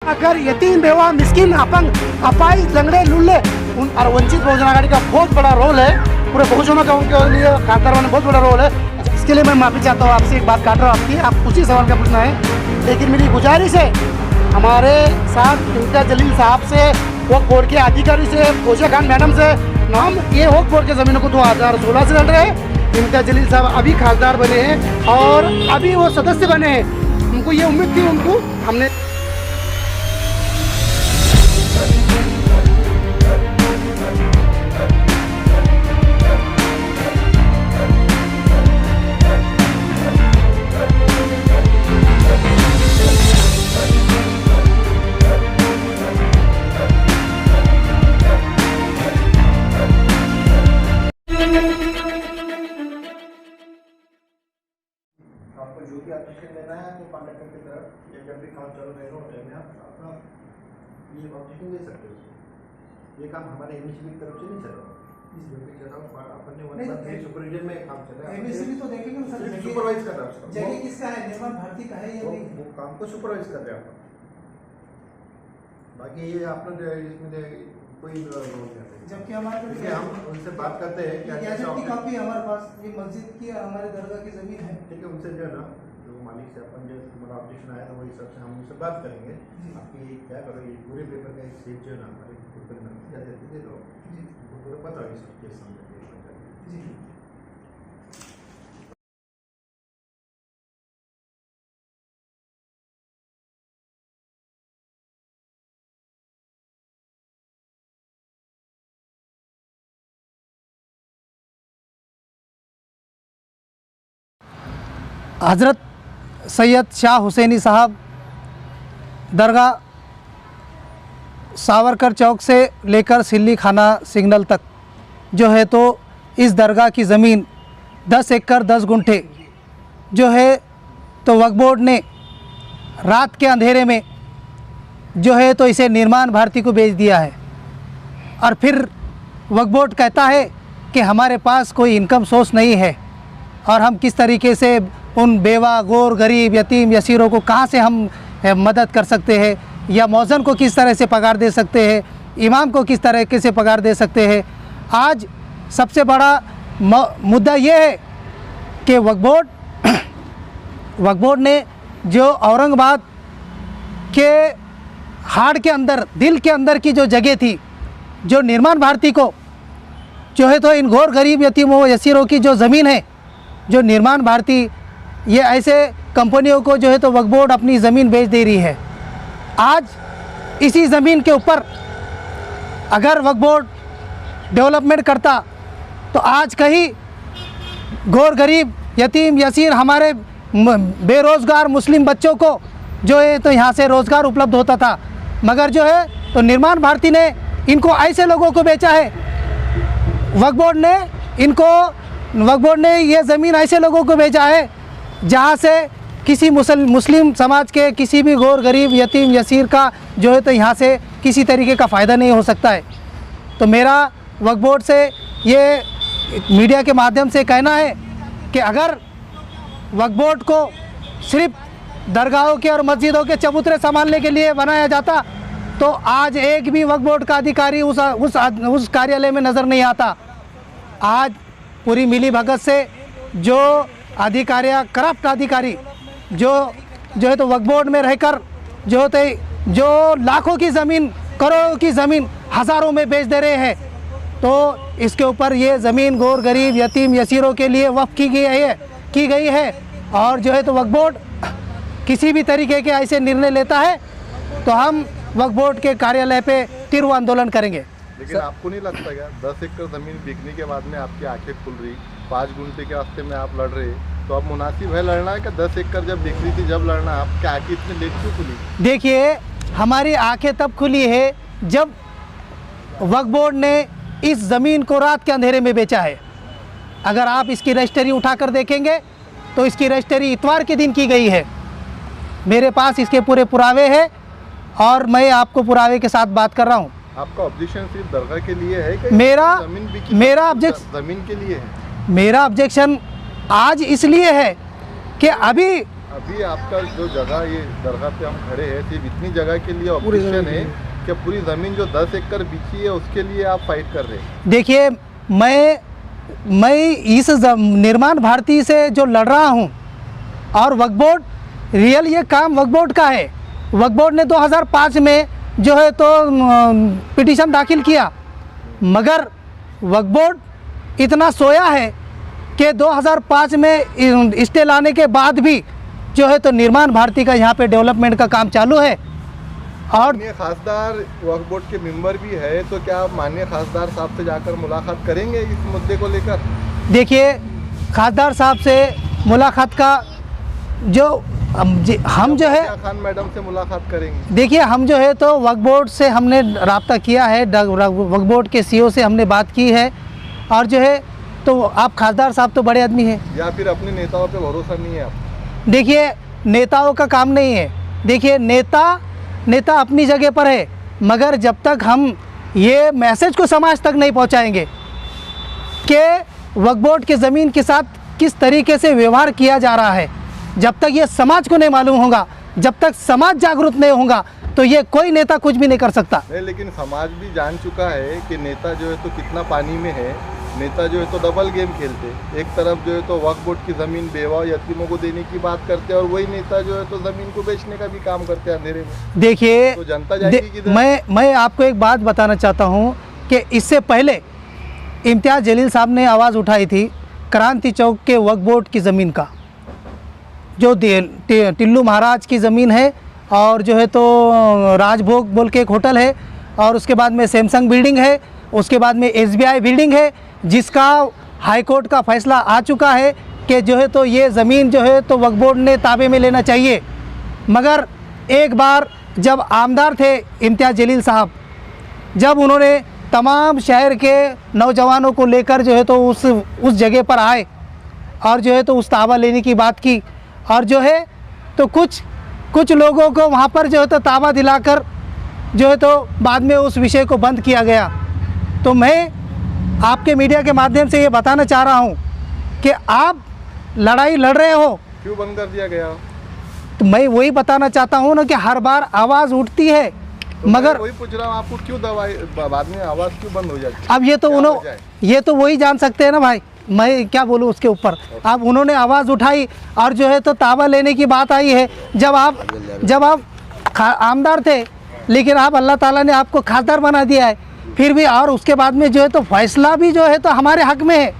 अगर यतीम बेवा मिस्किन अपंग अपाहिज लंगड़े लुल्ले और वंचित बहुजन आघाड़ी का बहुत बड़ा रोल है, पूरे बहुजनों का उनके लिए खासदार में बहुत बड़ा रोल है। इसके लिए मैं माफ़ी चाहता हूँ आपसे, एक बात काट रहा हूँ आपकी, आप उसी सवाल का पूछना है। लेकिन मेरी गुजारिश है हमारे साथ इम्तियाज जलील साहब से, वक्फ बोर्ड के अधिकारी से, फौजिया खान मैडम से, हम ये वक्फ बोर्ड के ज़मीनों को 2016 से लड़ रहे हैं। इम्तियाज जलील साहब अभी खासदार बने हैं और अभी वो सदस्य बने हैं, उनको ये उम्मीद थी, उनको हमने आपको जो भी एप्लीकेशन लेना है तो कॉन्ट्रैक्टर की तरफ या जब भी काम चालू रहेगा होटल में आप अपना ये एप्लीकेशन दे सकते हो। ये काम हमारे एमएसबी की तरफ से नहीं चल रहा, इस जो भी जगह अपने सुपरविजन में काम चल रहा है। एमएसबी तो देखेंगे सर, सुपरवाइज कर रहा है, जगह किसका है, निर्माण भारती का है या नहीं, वो काम को सुपरवाइज कर रहे हैं आप। बाकी ये आपने इसमें कोई रोल नहीं, जबकि हमारे हम उनसे बात करते हैं कि गैजेट की कॉपी हमारे पास, ये मस्जिद की हमारे दरगाह की जमीन है। ठीक है, उनसे जो है ना, जो मालिक से अपन जो तुम्हारा ऑब्जेक्शन आया था वो हिसाब से हम उनसे बात करेंगे। आपकी क्या करो, ये पूरे पेपर का एक सेट जो है ना हमारे पेपर में दे दो, वो पूरा पता होगी सब केस समझ। हज़रत सैयद शाह हुसैनी साहब दरगाह सावरकर चौक से लेकर सिल्ली खाना सिग्नल तक जो है, तो इस दरगाह की ज़मीन 10 एकड़ 10 गुंठे जो है, तो वक्फ बोर्ड ने रात के अंधेरे में जो है तो इसे निर्माण भारती को बेच दिया है। और फिर वक्फ बोर्ड कहता है कि हमारे पास कोई इनकम सोर्स नहीं है और हम किस तरीके से उन बेवा, गोर, गरीब, यतीम, यसीरों को कहाँ से हम मदद कर सकते हैं, या मौज़न को किस तरह से पगार दे सकते हैं, इमाम को किस तरीके से पगार दे सकते हैं। आज सबसे बड़ा मुद्दा ये है कि वक्फ बोर्ड ने जो औरंगाबाद के हाड़ के अंदर, दिल के अंदर की जो जगह थी, जो निर्माण भारती को जो है तो इन गौर, गरीब, यतीमों, यसीरों की जो ज़मीन है, जो निर्माण भारती ये ऐसे कंपनियों को जो है तो वक्फ बोर्ड अपनी ज़मीन बेच दे रही है। आज इसी ज़मीन के ऊपर अगर वक्फ बोर्ड डेवलपमेंट करता तो आज कहीं गौर, गरीब, यतीम, यसीर, हमारे बेरोज़गार मुस्लिम बच्चों को जो है तो यहाँ से रोज़गार उपलब्ध होता था। मगर जो है तो निर्माण भारती ने इनको ऐसे लोगों को बेचा है, वक्फ बोर्ड ने ये ज़मीन ऐसे लोगों को बेचा है जहाँ से किसी मुस्लिम समाज के किसी भी गौर, गरीब, यतीम, यसीर का जो है तो यहाँ से किसी तरीके का फ़ायदा नहीं हो सकता है। तो मेरा वक्फ बोर्ड से ये मीडिया के माध्यम से कहना है कि अगर वक्फ बोर्ड को सिर्फ दरगाहों के और मस्जिदों के चबूतरे संभालने के लिए बनाया जाता तो आज एक भी वक्फ बोर्ड का अधिकारी उस कार्यालय में नज़र नहीं आता। आज पूरी मिली भगत से जो अधिकारी, करप्ट अधिकारी जो है तो वक्फ बोर्ड में रहकर जो लाखों की ज़मीन, करोड़ों की ज़मीन हज़ारों में बेच दे रहे हैं, तो इसके ऊपर ये ज़मीन गौर, गरीब, यतीम, यसीरों के लिए वक्फ की गई है। और जो है तो वक्फ बोर्ड किसी भी तरीके के ऐसे निर्णय लेता है तो हम वक्फ बोर्ड के कार्यालय पे तीव्र आंदोलन करेंगे। लेकिन आपको नहीं लगता क्या 10 एकड़ ज़मीन बिकने के बाद में आपकी आंखें खुल रही, 5 गुंठे के रास्ते में आप लड़ रहे, तो अब मुनासिब है लड़ना है कि 10 एकड़ जब बिक रही थी जब लड़ना, आपकी आंखें इतनी लेट क्यों खुली? देखिए, हमारी आंखें तब खुली है जब वक्फ बोर्ड ने इस ज़मीन को रात के अंधेरे में बेचा है। अगर आप इसकी रजिस्ट्री उठाकर देखेंगे तो इसकी रजिस्ट्री इतवार के दिन की गई है। मेरे पास इसके पूरे पुरावे हैं और मैं आपको पुरावे के साथ बात कर रहा हूँ। आपका ऑब्जेक्शन सिर्फ दरगाह के लिए है कि मेरा ऑब्जेक्शन ज़मीन के लिए है? मेरा ऑब्जेक्शन आज इसलिए है कि अभी अभी आपका जो जगह ये दरगाह पे हम खड़े हैं सिर्फ इतनी जगह के लिए ऑब्जेक्शन है कि पूरी ज़मीन जो 10 एकड़ बिकी है उसके लिए आप फाइट कर रहे हैं? देखिए, मैं इस निर्माण भारती से जो लड़ रहा हूँ, और वक्फ बोर्ड रियल ये काम वक्फ बोर्ड का है। वक्फ बोर्ड ने 2005 में जो है तो पिटीशन दाखिल किया, मगर वक्फ बोर्ड इतना सोया है कि 2005 में स्टे लाने के बाद भी जो है तो निर्माण भारती का यहाँ पे डेवलपमेंट का काम चालू है। और माननीय खासदार वक्फ बोर्ड के मेंबर भी है, तो क्या आप माननीय खासदार साहब से जाकर मुलाकात करेंगे इस मुद्दे को लेकर? देखिए, खासदार साहब से मुलाकात का जो हम जो है खान मैडम से मुलाकात करेंगे। देखिए, हम जो है तो वक्फ बोर्ड से हमने राब्ता किया है, वक्फ बोर्ड के सीईओ से हमने बात की है, और जो है तो आप खासदार साहब तो बड़े आदमी हैं। या फिर अपने नेताओं पे भरोसा नहीं है आप? देखिए, नेताओं का काम नहीं है। देखिए, नेता अपनी जगह पर है, मगर जब तक हम ये मैसेज को समाज तक नहीं पहुंचाएंगे कि वक्फ बोर्ड के ज़मीन के साथ किस तरीके से व्यवहार किया जा रहा है, जब तक ये समाज को नहीं मालूम होगा, जब तक समाज जागरूक नहीं होगा, तो ये कोई नेता कुछ भी नहीं कर सकता। नहीं, लेकिन समाज भी जान चुका है कि नेता जो है तो कितना पानी में है। नेता जो है तो डबल गेम खेलते, एक तरफ जो है तो वक्फ बोर्ड की ज़मीन बेवा यतीमों को देने की बात करते हैं, और वही नेता जो है तो ज़मीन को बेचने का भी काम करते हैं अंधेरे में। देखिए, तो जनता जाएगी किधर? मैं आपको एक बात बताना चाहता हूँ कि इससे पहले इम्तियाज़ जलील साहब ने आवाज़ उठाई थी क्रांति चौक के वक्फ बोर्ड की ज़मीन का, जो टिल्लू महाराज की ज़मीन है, और जो है तो राजभोग बोल के एक होटल है, और उसके बाद में सैमसंग बिल्डिंग है, उसके बाद में SBI बिल्डिंग है, जिसका हाई कोर्ट का फैसला आ चुका है कि जो है तो ये ज़मीन जो है तो वक्फ बोर्ड ने ताबे में लेना चाहिए। मगर एक बार जब आमदार थे इम्तियाज़ जलील साहब, जब उन्होंने तमाम शहर के नौजवानों को लेकर जो है तो उस जगह पर आए, और जो है तो उस ताबा लेने की बात की, और जो है तो कुछ लोगों को वहाँ पर जो है तो ताबा दिलाकर जो है तो बाद में उस विषय को बंद किया गया। तो मैं आपके मीडिया के माध्यम से ये बताना चाह रहा हूँ कि आप लड़ाई लड़ रहे हो, क्यों बंद कर दिया गया? तो मैं वही बताना चाहता हूँ ना कि हर बार आवाज़ उठती है, तो मगर वही पूछ रहा हूँ आपको, क्यों दवाई बाद में आवाज़ क्यों बंद हो जाती है? अब ये तो वही जान सकते हैं ना भाई, मैं क्या बोलूँ उसके ऊपर। अब उन्होंने आवाज़ उठाई, और जो है तो ताबा लेने की बात आई है। जब आप आमदार थे, लेकिन आप अल्लाह ताला ने आपको खासदार बना दिया है, फिर भी, और उसके बाद में जो है तो फैसला भी जो है तो हमारे हक में है,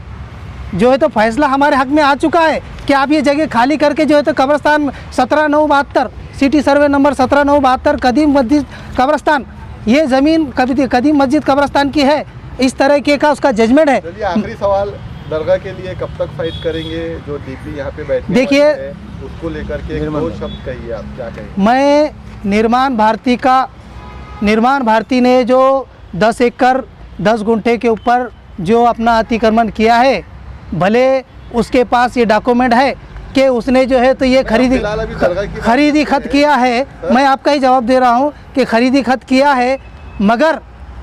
जो है तो फैसला हमारे हक में आ चुका है कि आप ये जगह खाली करके जो है तो कब्रस्तान 17/9/72 सिटी सर्वे नंबर 17/9/72 कदीम मस्जिद कब्रस्तान, ये ज़मीन कदीम मस्जिद कब्रस्तान की है। इस तरह के का उसका जजमेंट है। चलिए, आखिरी सवाल, दरगाह के लिए कब तक फाइट करेंगे? जो डीपी यहाँ पे बैठने देखिए, वाले हैं, उसको लेकर के एक दो शब्द कहिए, आप क्या कहेंगे? मैं निर्माण भारती ने जो 10 एकड़ 10 गुंठे के ऊपर जो अपना अतिक्रमण किया है, भले उसके पास ये डॉक्यूमेंट है कि उसने जो है तो ये खरीदी खत किया है। मैं आपका ही जवाब दे रहा हूँ कि खरीदी खत किया है, मगर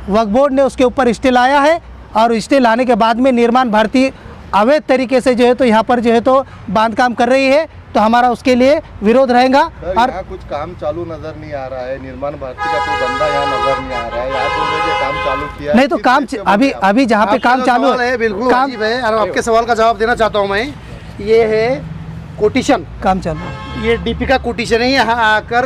वक्फ बोर्ड ने उसके ऊपर स्टे लाया है, और स्टे लाने के बाद में निर्माण भारती अवैध तरीके से जो है तो यहाँ पर जो है तो बांधकाम कर रही है, तो हमारा उसके लिए विरोध रहेगा। और कुछ काम चालू नजर नहीं आ रहा है, निर्माण भारती का कोई बंदा यहाँ नजर नहीं आ रहा है, आप बोल रहे हैं कि काम चालू किया है। नहीं तो काम अभी जहाँ पे काम चालू है, बिल्कुल वाजिब है, और आपके सवाल का जवाब देना चाहता हूँ मैं। ये है कोटेशन, काम चालू, ये डीपी का कोटेशन है। यहाँ आकर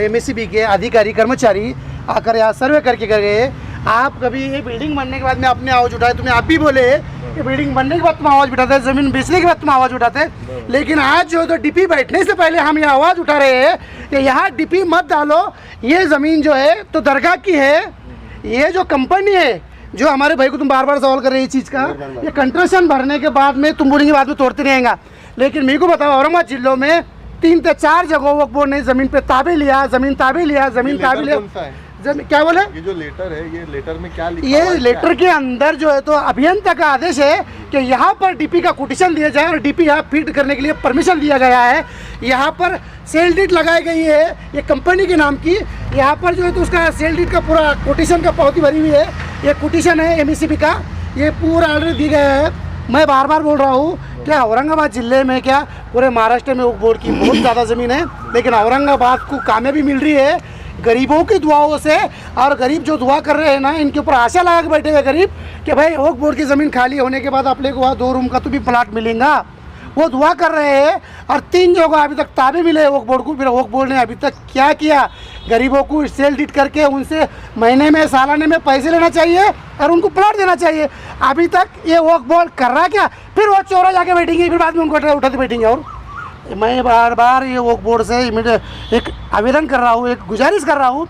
MSCB के अधिकारी कर्मचारी आकर यहाँ सर्वे करके गए। आप कभी ये बिल्डिंग बनने के बाद में आपने आवाज़ उठाया, तुमने आप भी बोले कि बिल्डिंग बनने के बाद तुम आवाज़ उठाते हैं, ज़मीन बेचने के बाद तुम आवाज़ उठाते हैं, लेकिन आज जो है तो डीपी बैठने से पहले हम ये आवाज़ उठा रहे हैं कि यहाँ डीपी मत डालो, ये ज़मीन जो है तो दरगाह की है। ये जो कंपनी है, जो हमारे भाई को तुम बार बार सवाल कर रहे हैं इस चीज़ का, ये कंस्ट्रक्शन भरने के बाद में तुम बोलेंगे बाद में तोड़ते रहेगा, लेकिन मेरे को बताओ औरंगाबाद जिलों में 3 से 4 जगहों वक्फ बोर्ड ने ज़मीन पे ताबे लिया, ज़मीन ताबे लिया। क्या बोले? ये जो लेटर है, ये लेटर में क्या लिखा ये लेटर के अंदर जो है तो अभियंता का आदेश है कि यहाँ पर डीपी का कोटेशन दिया जाए, और डीपी यहाँ फीड करने के लिए परमिशन दिया गया है। यहाँ पर सेल डीड लगाई गई है, ये कंपनी के नाम की। यहाँ पर जो है तो उसका सेल डीड का पूरा कोटेशन का पावती भरी हुई है। ये कोटेशन है MSCB का, ये पूरा ऑर्डर दिया गया है। मैं बार बार बोल रहा हूँ कि औरंगाबाद ज़िले में क्या पूरे महाराष्ट्र में वक्फ बोर्ड की बहुत ज़्यादा ज़मीन है, लेकिन औरंगाबाद को कामयाबी मिल रही है गरीबों की दुआओं से। और गरीब जो दुआ कर रहे हैं ना, इनके ऊपर आशा लगा के बैठे हुए गरीब कि भाई वक्फ बोर्ड की ज़मीन खाली होने के बाद आप लोग को वहाँ 2 रूम का तो भी प्लाट मिलेगा, वो दुआ कर रहे हैं। और 3 जगह अभी तक ताबे मिले वक्फ बोर्ड को, फिर वक्फ बोर्ड ने अभी तक क्या किया, गरीबों को सेल डीड करके उनसे महीने में सालाने में पैसे लेना चाहिए और उनको प्लाट देना चाहिए। अभी तक ये वक्फ बोर्ड कर रहा क्या, फिर वो चोरा जाके बैठेंगे, फिर बाद में उनको उठाते बैठेंगे। और मैं बार बार ये वक्फ बोर्ड से एक आवेदन कर रहा हूँ, एक गुजारिश कर रहा हूँ,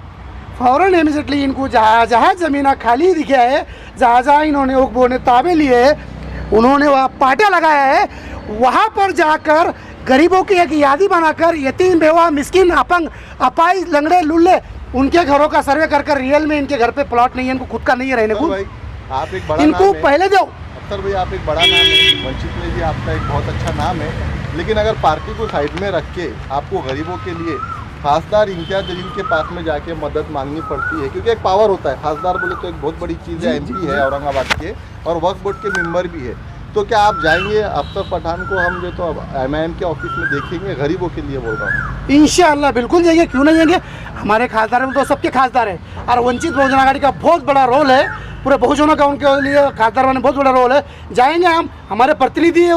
फ़ौरन इमीडिएटली इनको जहाँ जहाँ ज़मीन खाली दिखा है, जहाँ जहाँ इन्होंने वक्फ बोर्ड ने ताबे लिए, उन्होंने वहाँ पाटा लगाया है, वहाँ पर जाकर गरीबों की एक यादी बनाकर यतीम बेवा मिस्किन अपंग अपाई लंगड़े लुल्ले उनके घरों का सर्वे कर रियल में इनके घर पे प्लॉट नहीं है, इनको खुद का नहीं है रहने को, भाई आप एक बड़ा इनको नाम है। पहले दो। अख्तर भाई आप एक बड़ा नाम है, वंचित में भी आपका एक बहुत अच्छा नाम है, लेकिन अगर पार्टी को साइड में रख के आपको गरीबों के लिए खासदार इम्तियाज जलील के पास में जाके मदद मांगनी पड़ती है, क्योंकि एक पावर होता है, खासदार बोले तो एक बहुत बड़ी चीज़ है, MP है औरंगाबाद के और वक्फ बोर्ड के मेंबर भी है, तो क्या आप जाएंगे अख्तर पठान को हम जो तो MIM के ऑफिस में देखेंगे, गरीबों के लिए बोल रहा हूँ? इंशाअल्लाह बिल्कुल जाएंगे, क्यों नहीं जाएंगे। हमारे खासदार में तो सबके खासदार है और वंचित बहुजन आघाड़ी का बहुत बड़ा रोल है, पूरे बहुजनों का उनके लिए खासदार में बहुत बड़ा रोल है। जाएंगे हम, हमारे प्रतिनिधि है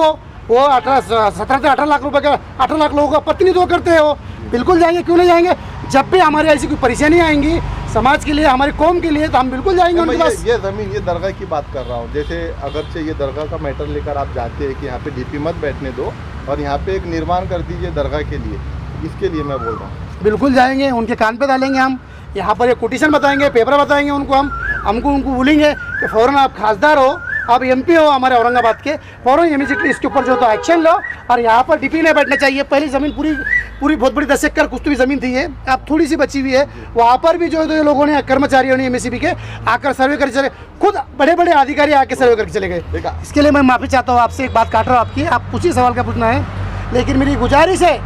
वो 17 से 18 लाख रुपए का 18 लाख लोगों का प्रतिनिधित्व करते हैं वो, बिल्कुल जाएंगे, क्यों नहीं जाएंगे। जब भी हमारे ऐसी कोई परेशानी आएंगी समाज के लिए, हमारी कौम के लिए, तो हम बिल्कुल जाएंगे उनके पास। ये ज़मीन, ये दरगाह की बात कर रहा हूँ, जैसे अगरचे ये दरगाह का मैटर लेकर आप जाते हैं कि यहाँ पे DP मत बैठने दो और यहाँ पे एक निर्माण कर दीजिए दरगाह के लिए, इसके लिए मैं बोल रहा हूँ। बिल्कुल जाएंगे, उनके कान पे डालेंगे हम, यहाँ पर एक कोटेशन बताएंगे, पेपर बताएंगे उनको, हमको उनको बोलेंगे कि फ़ौरन आप खासदार हो, आप MP हो हमारे औरंगाबाद के, फ़ौरन इमीडिएटली इसके ऊपर जो तो एक्शन लो। और यहाँ पर DP नहीं बैठना चाहिए। पहली ज़मीन पूरी बहुत बड़ी 10 एकड़ कुछ तो भी ज़मीन थी, है अब थोड़ी सी बची हुई है, वहाँ पर भी जो है तो ये लोगों ने, कर्मचारियों ने MSCB के आकर सर्वे करके चले, खुद बड़े बड़े अधिकारी आके सर्वे करके चले गए। इसके लिए मैं माफ़ी चाहता हूँ आपसे, एक बात काट रहा हूँ आपकी, आप कुछ ही सवाल का पूछना है, लेकिन मेरी गुजारिश है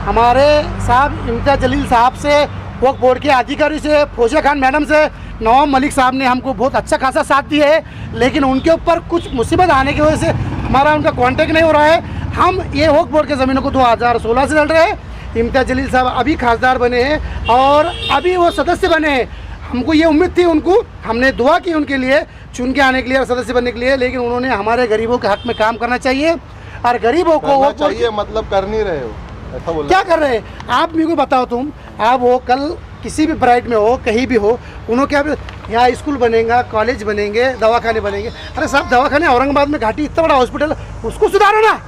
हमारे साहब इम्तियाज जलील साहब से, वक्फ बोर्ड के अधिकारी से, फौजिया खान मैडम से, नवाब मलिक साहब ने हमको बहुत अच्छा खासा साथ दिया है, लेकिन उनके ऊपर कुछ मुसीबत आने की वजह से हमारा उनका कांटेक्ट नहीं हो रहा है। हम ये वक्फ बोर्ड के ज़मीनों को 2016 से लड़ रहे हैं। इम्तियाज जलील साहब अभी खासदार बने हैं और अभी वो सदस्य बने हैं। हमको ये उम्मीद थी उनको, हमने दुआ की उनके लिए चुन के आने के लिए और सदस्य बनने के लिए, लेकिन उन्होंने हमारे गरीबों के हक में काम करना चाहिए और गरीबों को वो चाहिए, मतलब कर नहीं रहे हो, ऐसा बोल क्या कर रहे हैं आप? मेरे को बताओ, तुम आप वो कल किसी भी ब्राइट में हो, कहीं भी हो, उन्होंने क्या यहाँ स्कूल बनेगा, कॉलेज बनेंगे, दवाखाने बनेंगे। अरे साहब दवाखाने औरंगाबाद में घाटी इतना बड़ा हॉस्पिटल, उसको सुधारो ना।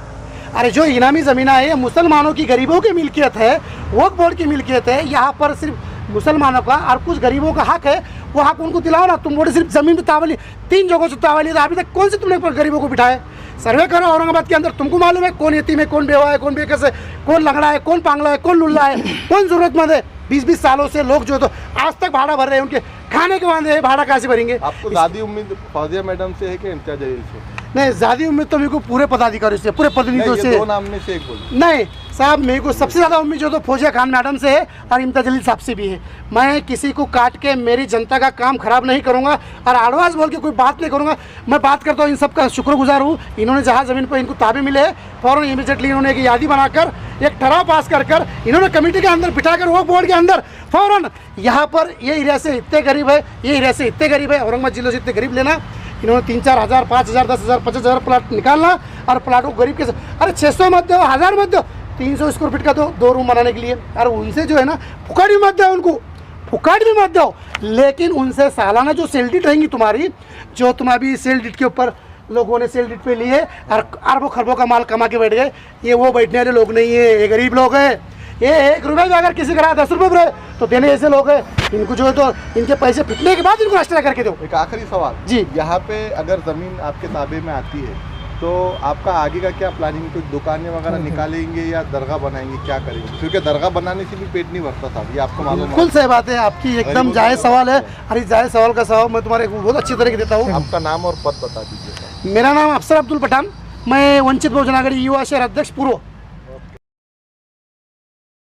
अरे जो इनामी ज़मीन है मुसलमानों की, गरीबों की मिल्कियत है, वक्फ बोर्ड की मिल्कियत है, यहाँ पर सिर्फ मुसलमानों का और कुछ गरीबों का हक है, वो हक उनको दिलाओ ना। तुम बोले सिर्फ ज़मीन पे तावली, 3 जगहों से तावली, तो अभी तक कौन से तुमने पर गरीबों को बिठाए? सर्वे करो औरंगाबाद के अंदर, तुमको मालूम है कौन यतीम है, कौन बेवा है, कौन बेकस है, कौन लंगड़ा है, कौन पांगला है, कौन लुल्ला है, कौन ज़रूरतमंद है। 20-20 सालों से लोग जो तो आज तक भाड़ा भर रहे हैं, उनके खाने के वादे हैं, भाड़ा कैसे भरेंगे? आपको ज़्यादा उम्मीद फौजिया मैडम से है कि इम्तियाज जलील से? नहीं, ज़्यादा उम्मीद तो मेरे को पूरे पदाधिकारियों से, पूरे प्रतिनिधियों से। 2 नाम में से एक बोलो। नहीं साहब, मेरे को सबसे ज़्यादा उम्मीद जो तो फौजिया खान मैडम से है और इम्तियाज जलील साहब से भी है। मैं किसी को काट के मेरी जनता का काम खराब नहीं करूँगा और आडवाज बोल के कोई बात नहीं करूँगा। मैं बात करता हूँ, इन सब का शुक्रगुजार हूँ। इन्होंने जहाँ ज़मीन पर इनको ताबे मिले है, फ़ौरन इमीडिएटली इन्होंने एक यादी बनाकर एक ठराव पास कर इन्होंने कमेटी के अंदर बिठाकर वक्फ बोर्ड के अंदर फ़ौरन यहाँ पर ये एरिया से इतने गरीब है, ये एरिया से इतने गरीब है, औरंगाबाद जिले से इतने गरीब लेना, इन्होंने 3-4 हज़ार, 5 हज़ार, 10 हज़ार, 50 हज़ार प्लाट निकालना और प्लाटों को गरीब के, अरे 600 मत दो, 1000 मत दो, 300 स्क्वायर फीट का दो 2 रूम बनाने के लिए। और उनसे जो है ना फुकाट भी मत दो, उनको फुकाट भी मत दो, लेकिन उनसे सालाना जो सेल डीड रहेंगी तुम्हारी, जो तुम अभी सेल डीड के ऊपर लोगों ने सेल डीड पे लिए और अरबों खरबों का माल कमा के बैठ गए, ये वो बैठने वाले लोग नहीं है, ये गरीब लोग हैं। ये 1 रुपये भी अगर किसी का 10 रुपये भी रहे तो देने ऐसे लोग हैं, इनको जो है तो इनके पैसे फिटने के बाद इनको रास्ता करके दो। एक आखिरी सवाल जी, यहाँ पे अगर ज़मीन आपके ताबे में आती है तो आपका आगे का क्या प्लानिंग? कुछ दुकानें वगैरह निकालेंगे या दरगाह बनाएंगे, क्या करेंगे? क्योंकि दरगाह बनाने से भी पेट नहीं भरता था, ये आपको मालूम है। बिल्कुल सही बात है आपकी, एकदम जायज़ सवाल है। अरे जायज़ सवाल का जवाब मैं तुम्हारे बहुत अच्छी तरीके देता हूँ। आपका नाम और पद बता दीजिए। मेरा नाम अफसर अब्दुल पठान, मैं वंचित बहुजन आघाड़ी युवा शहर अध्यक्ष पूर्व।